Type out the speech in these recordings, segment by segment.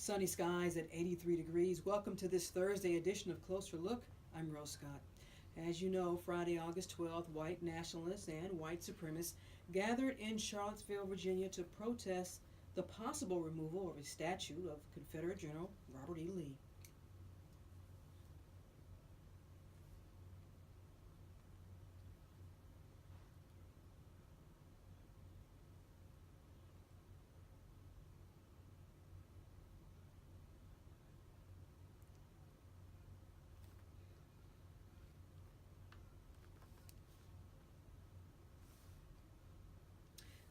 Sunny skies at 83 degrees. Welcome to this Thursday edition of Closer Look. I'm Rose Scott. As you know, Friday, August 12th, white nationalists and white supremacists gathered in Charlottesville, Virginia to protest the possible removal of a statue of Confederate General Robert E. Lee.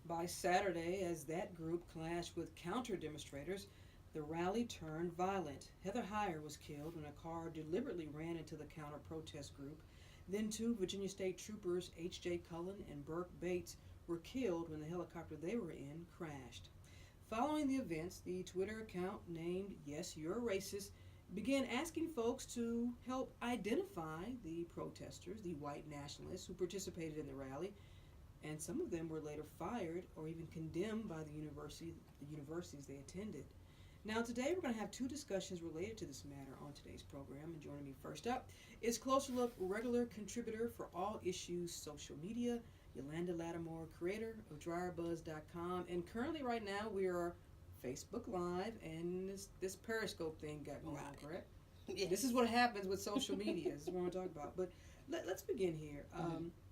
By Saturday, as that group clashed with counter-demonstrators, the rally turned violent. Heather Heyer was killed when a car deliberately ran into the counter-protest group. Then two Virginia State troopers, H.J. Cullen and Burke Bates, were killed when the helicopter they were in crashed. Following the events, the Twitter account named Yes, You're a Racist began asking folks to help identify the protesters, the white nationalists who participated in the rally, and some of them were later fired or even condemned by the universities they attended. Now today we're going to have two discussions related to this matter on today's program, and joining me first up is Closer Look regular contributor for all issues social media, Yolanda Lattimore, creator of DryerBuzz.com, and currently right now we are Facebook Live, and this Periscope thing got going on, correct? Yes. This is what happens with social media. This is what we're going to talk about. But let's begin here.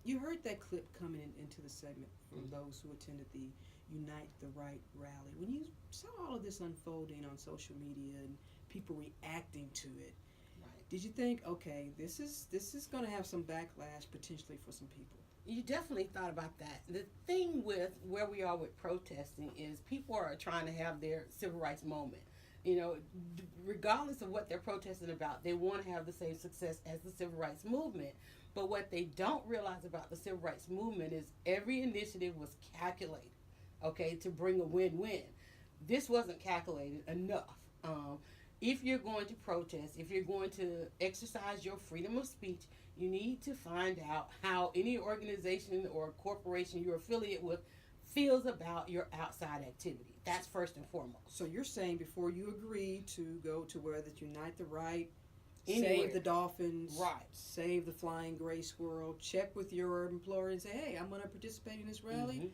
You heard that clip coming into the segment from those who attended the Unite the Right rally. When you saw all of this unfolding on social media and people reacting to it, Right. did you think, okay, this is going to have some backlash potentially for some people? You definitely thought about that. The thing with where we are with protesting is people are trying to have their civil rights moment. You know, regardless of what they're protesting about, they want to have the same success as the civil rights movement. But what they don't realize about the civil rights movement is every initiative was calculated, okay, to bring a win-win. This wasn't calculated enough. If you're going to protest, if you're going to exercise your freedom of speech, you need to find out how any organization or corporation you're affiliated with feels about your outside activity. That's first and foremost. So you're saying before you agree to go to where that Unite the Right, Anywhere. save the dolphins, Right. save the flying gray squirrel, check with your employer and say, hey, I'm going to participate in this rally.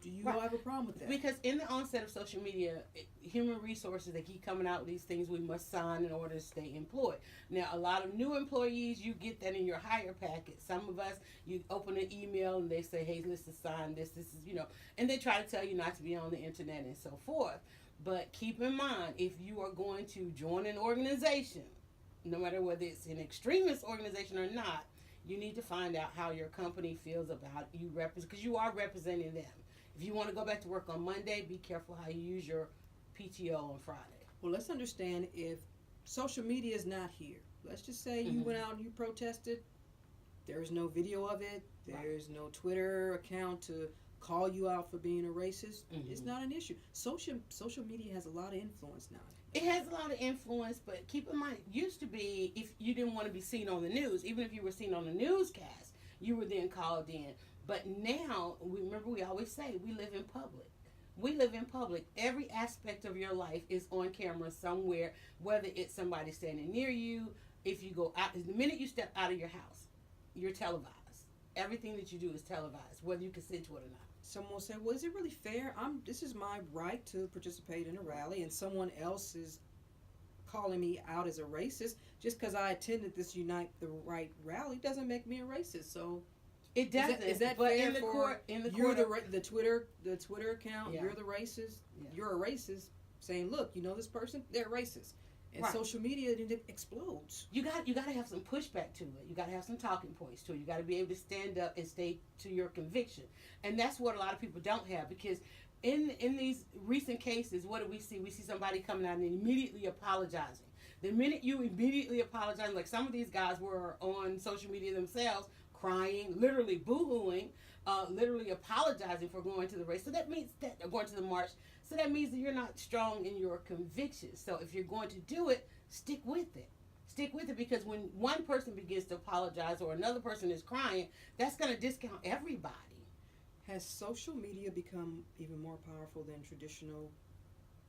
Do you Right. have a problem with that? Because in the onset of social media, human resources, they keep coming out with these things we must sign in order to stay employed. Now, a lot of new employees, you get that in your hire packet. Some of us, you open an email and they say, hey, let's sign this is, and they try to tell you not to be on the internet and so forth. But keep in mind, if you are going to join an organization, no matter whether it's an extremist organization or not, you need to find out how your company feels about you, because you are representing them. If you want to go back to work on Monday, be careful how you use your PTO on Friday. Well, let's understand if social media is not here. Let's just say you went out and you protested. There's no video of it. There's no Twitter account to call you out for being a racist. It's not an issue. Social media has a lot of influence now. It has a lot of influence, but keep in mind, it used to be if you didn't want to be seen on the news, even if you were seen on the newscast, you were then called in. But now, remember we always say, we live in public. We live in public. Every aspect of your life is on camera somewhere, whether it's somebody standing near you, if you go out, the minute you step out of your house, you're televised. Everything that you do is televised, whether you consent to it or not. Someone will say, well, is it really fair? This is my right to participate in a rally, and someone else is calling me out as a racist. Just because I attended this Unite the Right rally doesn't make me a racist. So it doesn't. Is that but fair in the for court, in the you're court, the Twitter account? Yeah. You're the racist. Yeah. You're a racist. Saying, look, you know this person? They're racist. And Right. social media it explodes. you got to have some pushback to it. You got to have some talking points to it. You got to be able to stand up and stay to your conviction. And that's what a lot of people don't have, because in these recent cases, what do we see? We see somebody coming out and immediately apologizing. The minute you immediately apologize, like some of these guys were on social media themselves, crying, literally boo-hooing, literally apologizing for going to the race. So that means that going to the march. So that means that you're not strong in your convictions. So if you're going to do it, stick with it. Stick with it, because when one person begins to apologize or another person is crying, that's going to discount everybody. Has social media become even more powerful than traditional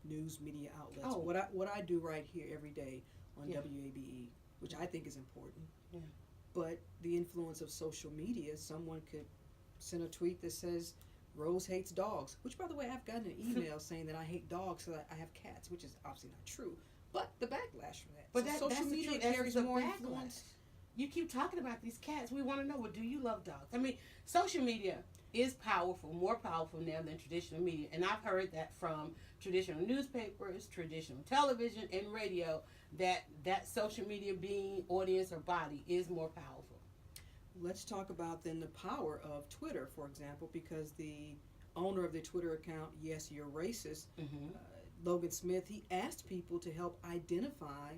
news media outlets. Oh. What I do right here every day on Yeah. WABE, which I think is important. Yeah. But the influence of social media, someone could send a tweet that says Rose hates dogs, which, by the way, I've gotten an email saying that I hate dogs so I have cats, which is obviously not true. But the backlash from that. But So social media carries more influence. You keep talking about these cats. We want to know, well, do you love dogs? I mean, social media is powerful, more powerful now than traditional media. And I've heard that from traditional newspapers, traditional television, and radio, that social media being audience or body is more powerful. Let's talk about then the power of Twitter, for example, because the owner of the Twitter account, Yes, You're Racist, Logan Smith, he asked people to help identify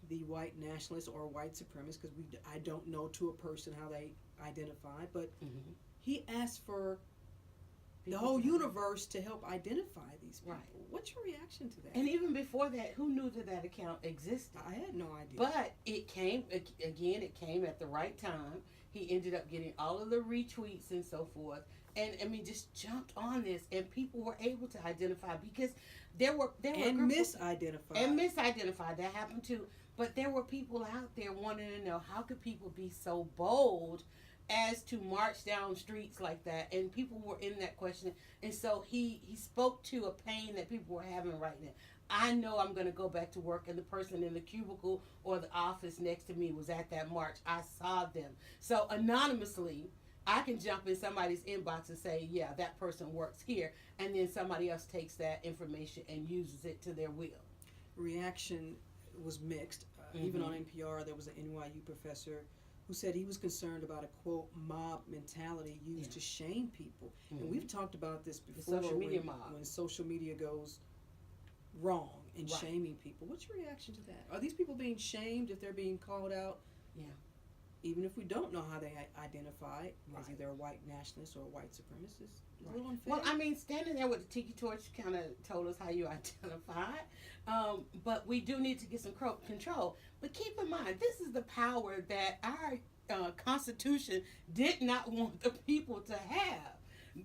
the white nationalists or white supremacists, because I don't know to a person how they identify, but he asked for the whole universe to help identify these people. Right. What's your reaction to that? And even before that, who knew that account existed? I had no idea. But it came at the right time. He ended up getting all of the retweets and so forth. And I mean, just jumped on this, and people were able to identify, because there were misidentified. That happened too. But there were people out there wanting to know, how could people be so bold as to march down streets like that? And people were in that question. And so he spoke to a pain that people were having right now. I know I'm going to go back to work, and the person in the cubicle or the office next to me was at that march. I saw them. So anonymously, I can jump in somebody's inbox and say, yeah, that person works here. And then somebody else takes that information and uses it to their will. Reaction was mixed. Even on NPR, there was an NYU professor who said he was concerned about a, quote, mob mentality used to shame people. And we've talked about this before. The social media mob. When social media goes wrong in shaming people. What's your reaction to that? Are these people being shamed if they're being called out? Yeah. Even if we don't know how they identify as either a white nationalist or a white supremacist. It's a little unfair. Well, I mean, standing there with the tiki torch kind of told us how you identify. But we do need to get some control. But keep in mind, this is the power that our Constitution did not want the people to have.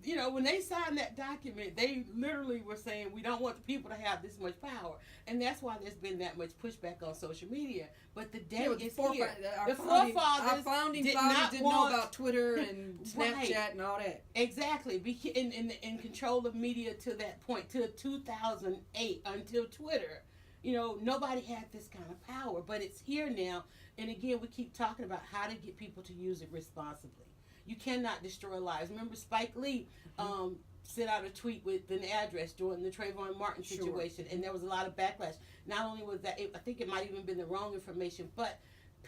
You know, when they signed that document, they literally were saying, we don't want the people to have this much power. And that's why there's been that much pushback on social media. But the day is here. Our founding fathers didn't know about Twitter and Snapchat and all that. Exactly. In control of media to that point, to 2008, until Twitter. You know, nobody had this kind of power. But it's here now. And again, we keep talking about how to get people to use it responsibly. You cannot destroy lives. Remember, Spike Lee sent out a tweet with an address during the Trayvon Martin situation, and there was a lot of backlash. Not only was that, I think it might even been the wrong information, but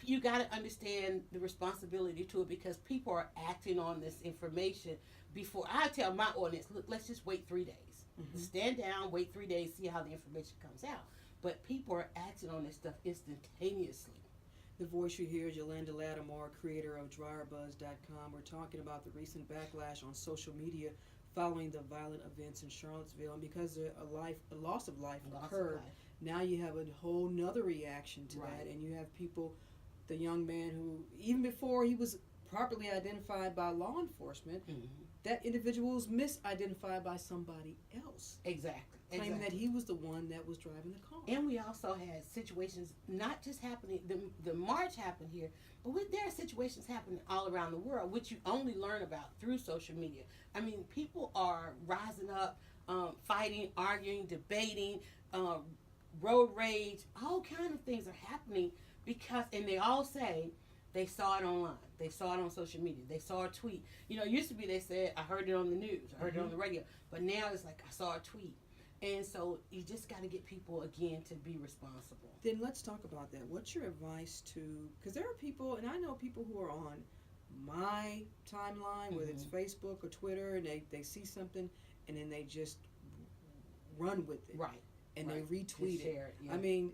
you got to understand the responsibility to it, because people are acting on this information before. I tell my audience, look, let's just wait 3 days. Stand down, wait 3 days, see how the information comes out. But people are acting on this stuff instantaneously. The voice you hear is Yolanda Lattimore, creator of DryerBuzz.com. We're talking about the recent backlash on social media following the violent events in Charlottesville. And because a loss of life occurred, now you have a whole nother reaction to that. And you have people, the young man who, even before he was properly identified by law enforcement, that individual was misidentified by somebody else. Exactly. Claiming that he was the one that was driving the car. And we also had situations not just happening, the march happened here, but there are situations happening all around the world, which you only learn about through social media. I mean, people are rising up, fighting, arguing, debating, road rage, all kinds of things are happening because, and they all say they saw it online. They saw it on social media. They saw a tweet. You know, it used to be they said, I heard it on the news, I heard it on the radio, but now it's like, I saw a tweet. And so you just got to get people, again, to be responsible. Then let's talk about that. What's your advice to, because there are people, and I know people who are on my timeline, whether it's Facebook or Twitter, and they see something, and then they just run with it. Right. And they retweet it. I mean,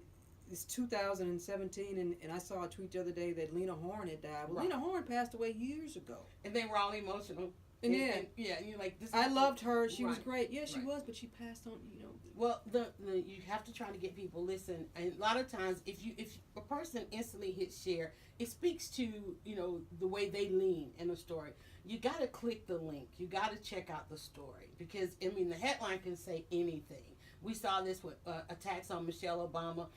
it's 2017, and I saw a tweet the other day that Lena Horne had died. Well, Lena Horne passed away years ago. And they were all emotional. And you're like, this. I loved her. She was great. Yeah, she was, but she passed on. You know. Well, you have to try to get people listen. And a lot of times, if a person instantly hits share, it speaks to the way they lean in a story. You got to click the link. You got to check out the story because I mean the headline can say anything, We saw this with attacks on Michelle Obama.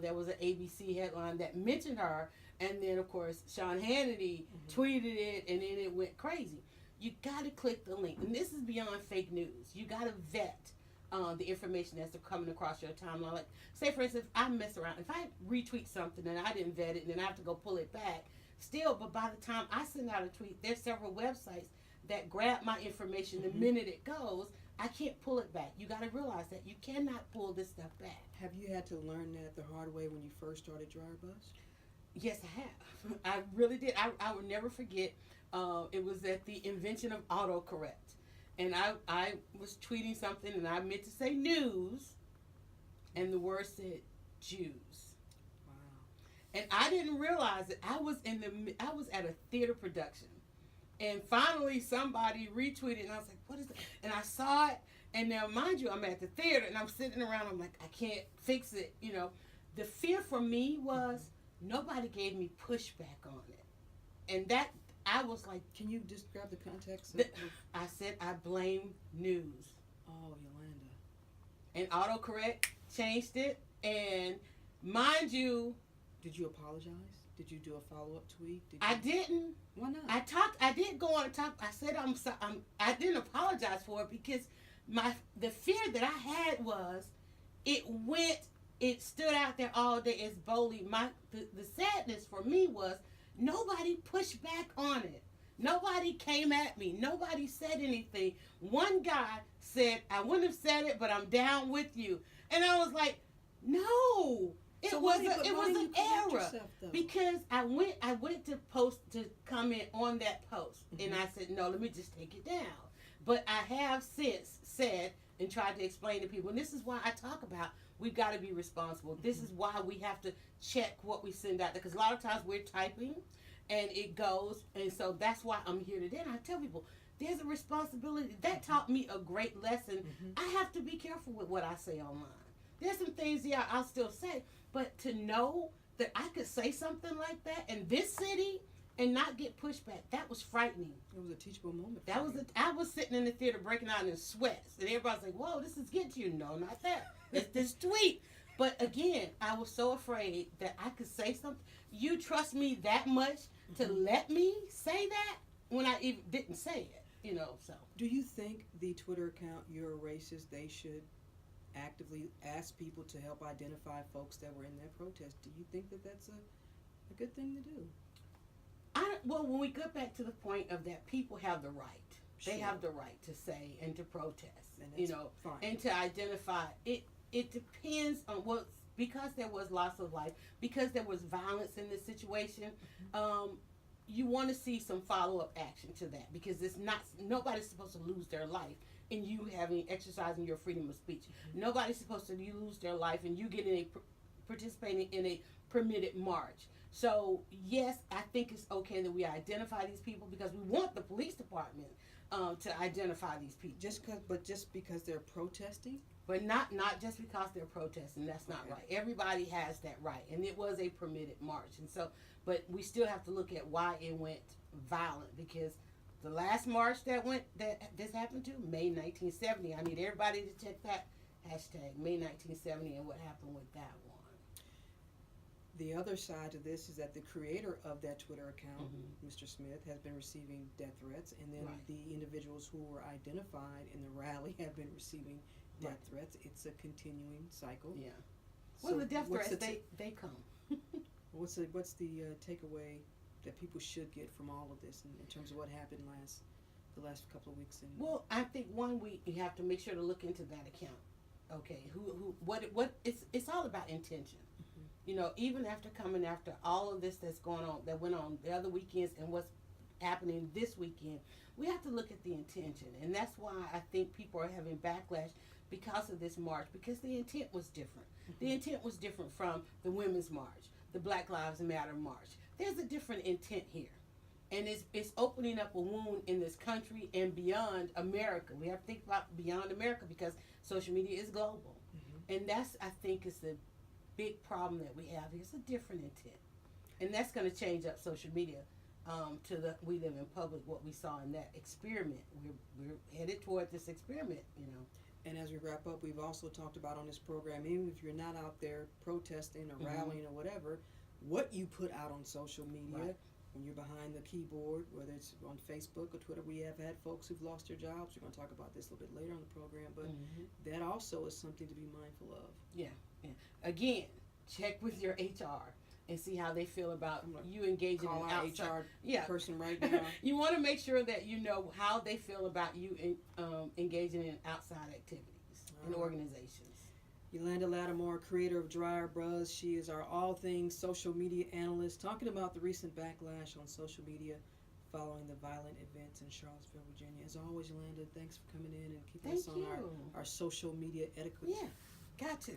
There was an ABC headline that mentioned her, and then of course Sean Hannity tweeted it, and then it went crazy. You got to click the link, and this is beyond fake news. You got to vet the information that's coming across your timeline. Like, say for instance, I mess around. If I retweet something and I didn't vet it, and then I have to go pull it back, still. But by the time I send out a tweet, there's several websites that grab my information the minute it goes. I can't pull it back. You got to realize that you cannot pull this stuff back. Have you had to learn that the hard way when you first started Dryer Bus? Yes, I have. I really did. I will never forget. It was at the invention of autocorrect. And I was tweeting something, and I meant to say news, and the word said Jews. Wow. And I didn't realize that I was at a theater production. And finally somebody retweeted, and I was like, what is that? And I saw it, and now mind you, I'm at the theater, and I'm sitting around, I'm like, I can't fix it, you know. The fear for me was nobody gave me pushback on it. And that, I was like, can you describe the context? I said I blame news. Oh, Yolanda. And autocorrect changed it, and mind you, did you apologize? Did you do a follow-up tweet? I didn't. Why not? I did go on and talk. I said I didn't apologize for it because the fear that I had was it stood out there all day as boldly. The sadness for me was nobody pushed back on it. Nobody came at me. Nobody said anything. One guy said, I wouldn't have said it, but I'm down with you. And I was like, no. It was an error because I went to comment on that post, and I said, no, let me just take it down. But I have since said and tried to explain to people, and this is why I talk about we've got to be responsible. This is why we have to check what we send out there, because a lot of times we're typing and it goes, and so that's why I'm here today. And I tell people there's a responsibility. That taught me a great lesson. I have to be careful with what I say online. There's some things, yeah, I'll still say, but to know that I could say something like that in this city and not get pushback, that was frightening. It was a teachable moment. I was sitting in the theater breaking out in sweats, and everybody's like, whoa, this is getting to you. No, not that. It's this tweet. But again, I was so afraid that I could say something. You trust me that much to let me say that when I even didn't say it, you know, so. Do you think the Twitter account, You're a Racist, they should actively ask people to help identify folks that were in that protest? Do you think that that's a good thing to do? Well, when we get back to the point of that, people have the right. Sure. They have the right to say and to protest, and you know, fine. And to identify. It depends on because there was loss of life, because there was violence in this situation. You want to see some follow-up action to that, because it's not, nobody's supposed to lose their life in you exercising your freedom of speech. Nobody's supposed to lose their life and you participating in a permitted march. So yes, I think it's okay that we identify these people, because we want the police department to identify these people. Just because they're protesting? But not just because they're protesting. That's not right. Everybody has that right, and it was a permitted march. And so, but we still have to look at why it went violent, because the last march that this happened to, May 1970. I need everybody to check that hashtag, May 1970, and what happened with that one. The other side to this is that the creator of that Twitter account, Mr. Smith, has been receiving death threats, and then the individuals who were identified in the rally have been receiving death threats. It's a continuing cycle. Yeah. So well, the death threats, they come. What's the takeaway that people should get from all of this in terms of what happened the last couple of weeks? Well, I think we have to make sure to look into that account. Okay, what it's all about intention. You know, even after coming after all of this that went on the other weekends and what's happening this weekend, we have to look at the intention. And that's why I think people are having backlash because of this march, because the intent was different. The intent was different from the Women's March, the Black Lives Matter March. There's a different intent here. And it's opening up a wound in this country and beyond America. We have to think about beyond America, because social media is global. And that's, I think, is the big problem that we have. It's a different intent, and that's going to change up social media we live in public. What we saw in that experiment, we're headed toward this experiment. You know, And as we wrap up, we've also talked about on this program, even if you're not out there protesting or rallying or whatever, what you put out on social media when you're behind the keyboard, whether it's on Facebook or Twitter. We have had folks who've lost their jobs. We're going to talk about this a little bit later on the program, but that also is something to be mindful of. Yeah. Again, check with your HR and see how they feel about you engaging Call in our outside. HR person right now. You want to make sure that you know how they feel about you engaging in outside activities and organizations. Yolanda Lattimore, creator of Dryer Buzz. She is our all things social media analyst, talking about the recent backlash on social media following the violent events in Charlottesville, Virginia. As always, Yolanda, thanks for coming in and keeping us on our social media etiquette. Yeah, got to.